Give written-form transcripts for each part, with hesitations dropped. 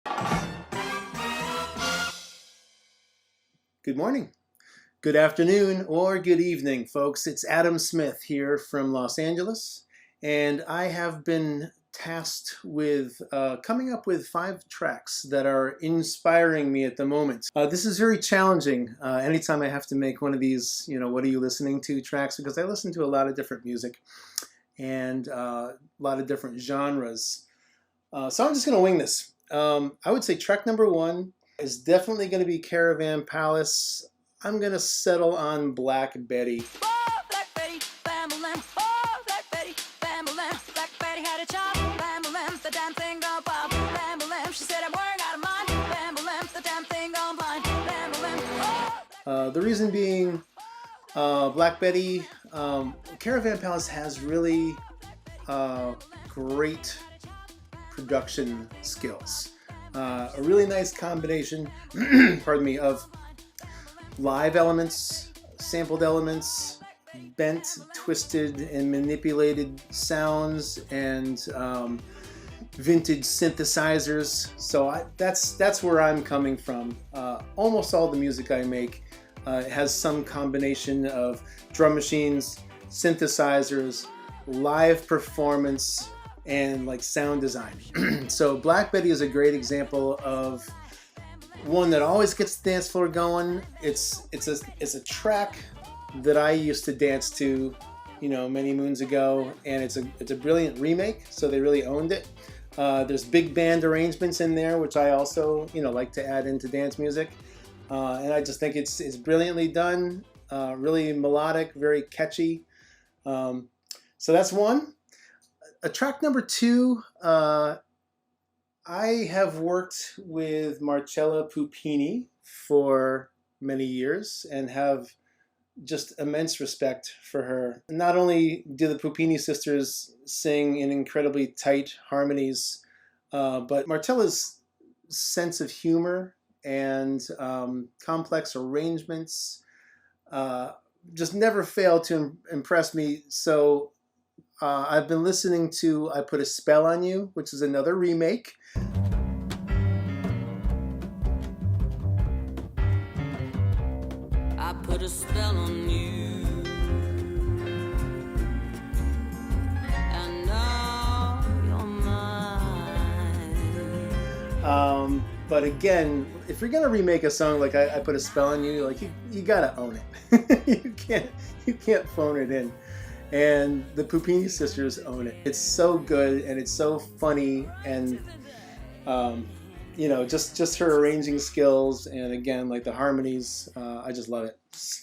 Good morning, good afternoon, or good evening, folks. It's Adam Smith here from Los Angeles, and I have been tasked with coming up with 5 tracks that are inspiring me at the moment. This is very challenging anytime I have to make one of these, what are you listening to tracks, because I listen to a lot of different music and a lot of different genres. So I'm just going to wing this. I would say track number 1 is definitely going to be CaravanPalace. I'm going to settle on Black Betty. Oh, Black Betty, bam-a-lam. Oh, Black Betty, bam-a-lam. Black Betty had a job, bam-a-lam. The damn thing gone pop, bam-a-lam. She said I'm wearing out of mind, bam-a-lam. The damn thing gone blind, bam-a-lam. The reason being, Black Betty, CaravanPalace has really great production skills. A really nice combination, pardon me, of live elements, sampled elements, bent, twisted, and manipulated sounds, and vintage synthesizers. So that's where I'm coming from. Almost all the music I make has some combination of drum machines, synthesizers, live performance, and like sound design. So Black Betty is a great example of one that always gets the dance floor going. It's a track that I used to dance to, many moons ago, and it's a brilliant remake. So they really owned it. There's big band arrangements in there, which I also like to add into dance music, and I just think it's brilliantly done. Really melodic, very catchy. So that's one. Track number 2, I have worked with Marcella Puppini for many years and have just immense respect for her. Not only do the Puppini sisters sing in incredibly tight harmonies, but Marcella's sense of humor and complex arrangements just never fail to impress me. So I've been listening to I Put a Spell on You, which is another remake. I put a spell on you, and now you're mine. But again, if you're gonna remake a song like I Put a Spell on You, like you gotta own it. you can't phone it in. And the Puppini sisters own it. It's so good and it's so funny, and just her arranging skills, and again, like the harmonies, I just love it.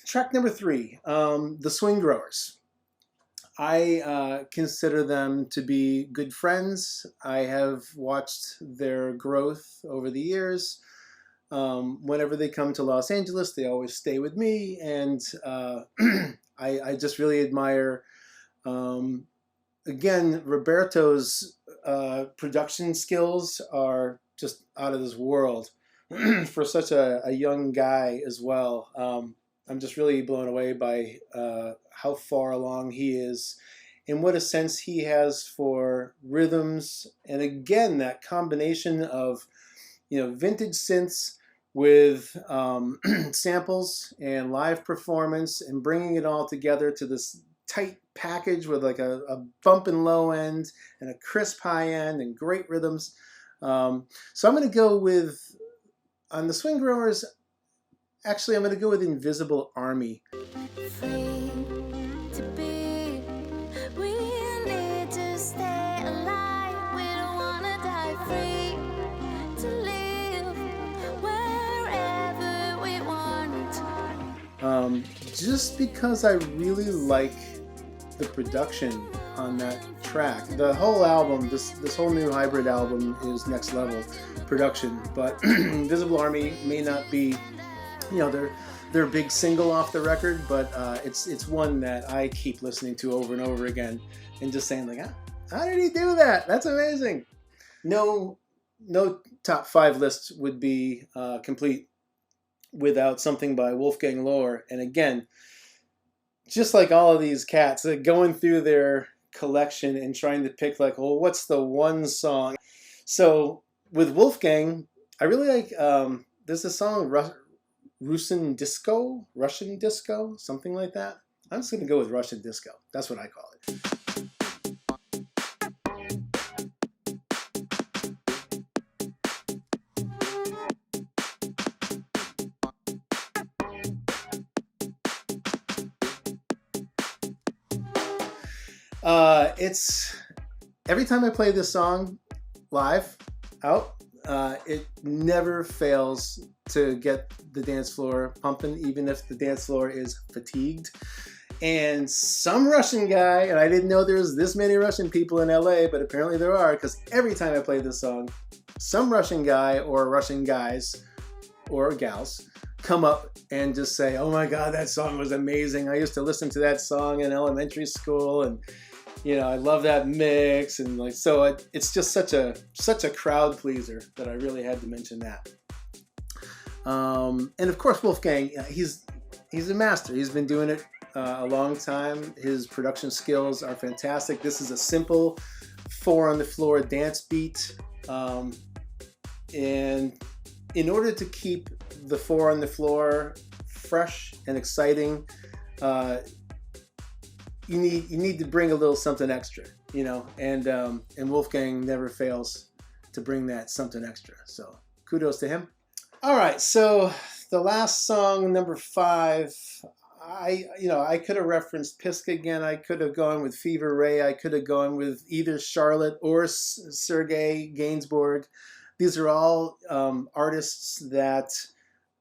Track number 3, the Swingrowers. I consider them to be good friends. I have watched their growth over the years. Whenever they come to Los Angeles, they always stay with me, and I just really admire. Again, Roberto's production skills are just out of this world for such a young guy as well. I'm just really blown away by how far along he is and what a sense he has for rhythms. And again, that combination of vintage synths with samples and live performance, and bringing it all together to this tight package with like a bump and low end and a crisp high end and great rhythms. So I'm going to go with, on the Swingrowers, actually I'm going to go with Invisible Army. Free to be, we need to stay alive. We don't want to die. Free to live wherever we want. Just because I really like the production on that track. The whole album, this whole new hybrid album, is next level production. But Invisible Army may not be, their big single off the record, but it's one that I keep listening to over and over again, and just saying like, how did he do that? That's amazing. No top 5 list would be complete without something by wolfganglohr. And again, just like all of these cats, going through their collection and trying to pick like, well, what's the one song? So with Wolfgang, I really like, there's a song, RussenDisko, something like that. I'm just going to go with RussenDisko. That's what I call it. It's every time I play this song live out, it never fails to get the dance floor pumping, even if the dance floor is fatigued. And some Russian guy, and I didn't know there was this many Russian people in LA, but apparently there are, because every time I play this song, some Russian guy or Russian guys or gals come up and just say, "Oh my God, that song was amazing. I used to listen to that song in elementary school, and you know, I love that mix." And like, so it's just such a crowd pleaser that I really had to mention that. And of course, Wolfgang, he's a master. He's been doing it a long time. His production skills are fantastic. This is a simple 4 on the floor dance beat, and in order to keep the 4 on the floor fresh and exciting, you need to bring a little something extra, you know, and Wolfgang never fails to bring that something extra. So kudos to him. All right, so the last song, number 5, I could have referenced Piska again. I could have gone with Fever Ray. I could have gone with either Charlotte or Sergei Gainsbourg. These are all artists that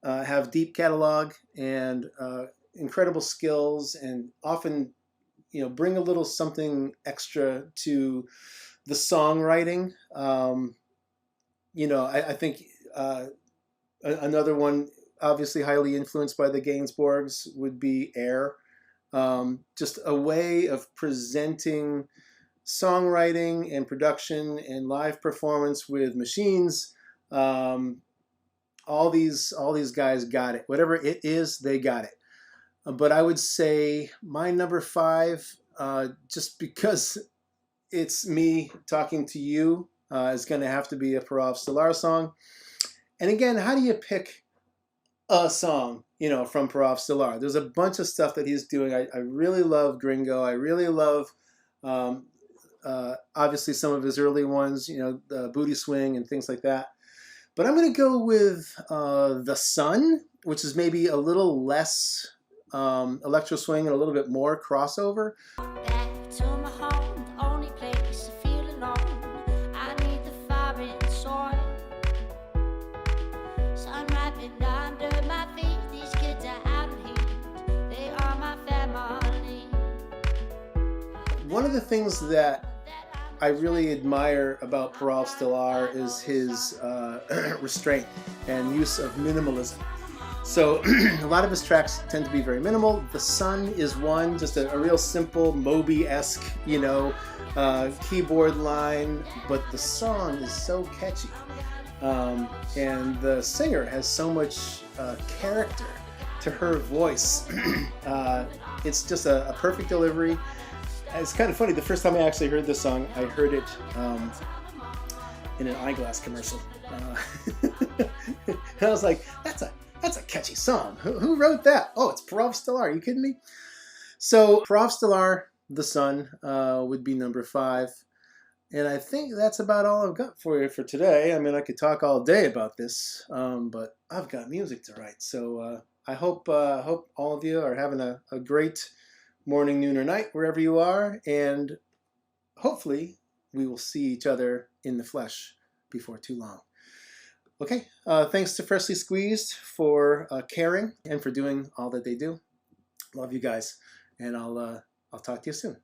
have deep catalog and incredible skills, and often, you know, bring a little something extra to the songwriting. You know, I think another one, obviously highly influenced by the Gainsbourgs, would be Air. Just a way of presenting songwriting and production and live performance with machines. All these guys got it. Whatever it is, they got it. But I would say my number 5, just because it's me talking to you, is going to have to be a ParovStelar song. And again, how do you pick a song, you know, from ParovStelar? There's a bunch of stuff that he's doing. I really love Gringo. I really love, obviously, some of his early ones, you know, the Booty Swing and things like that. But I'm going to go with The Sun, which is maybe a little less electro swing and a little bit more crossover. Back to my home, the only place I feel alone. I need the fire in the soil. Sun wrapping under my feet. These kids are out of heat. They are my family. One of the things that I really admire about ParovStelar is his restraint and use of minimalism. So a lot of his tracks tend to be very minimal. The Sun is one, just a real simple Moby-esque, you know, keyboard line, but the song is so catchy. And the singer has so much character to her voice. It's just a perfect delivery. It's kind of funny, the first time I actually heard this song, I heard it in an eyeglass commercial. And I was like, that's a catchy song. Who wrote that? Oh, it's ParovStelar. Are you kidding me? So ParovStelar, The Sun, would be number 5. And I think that's about all I've got for you for today. I mean, I could talk all day about this, but I've got music to write. So I hope all of you are having a great morning, noon, or night, wherever you are. And hopefully we will see each other in the flesh before too long. Okay, thanks to Freshly Squeezed for caring and for doing all that they do. Love you guys, and I'll talk to you soon.